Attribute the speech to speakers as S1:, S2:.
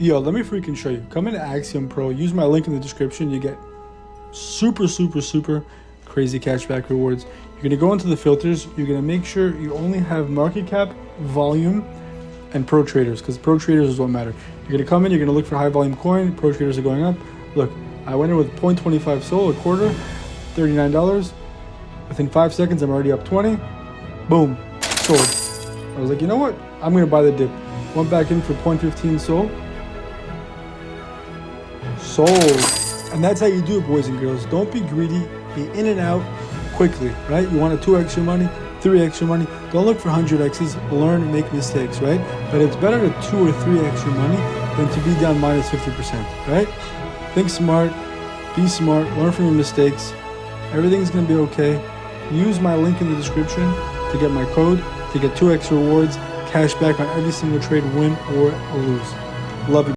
S1: Yo, let me freaking show you. Come into Axiom Pro, use my link in the description. You get super crazy cashback rewards. You're gonna go into the filters. You're gonna make sure you only have market cap, volume, and pro traders, because pro traders is what matter. You're gonna come in, you're gonna look for high volume coin. Pro traders are going up. Look, I went in with 0.25 SOL, a quarter, $39. Within 5 seconds, I'm already up 20. Boom, sold. I was like, you know what? I'm gonna buy the dip. Went back in for 0.15 SOL. Sold. And that's how you do it, boys and girls. Don't be greedy. Be in and out quickly, right? You want to 2x your money, 3x your money. Don't look for 100x's. Learn and make mistakes, right? But it's better to 2 or 3x your money than to be down minus 50%, right? Think smart, be smart, learn from your mistakes. Everything's going to be okay. Use my link in the description to get my code, to get 2x rewards, cash back on every single trade, win or lose. Love you.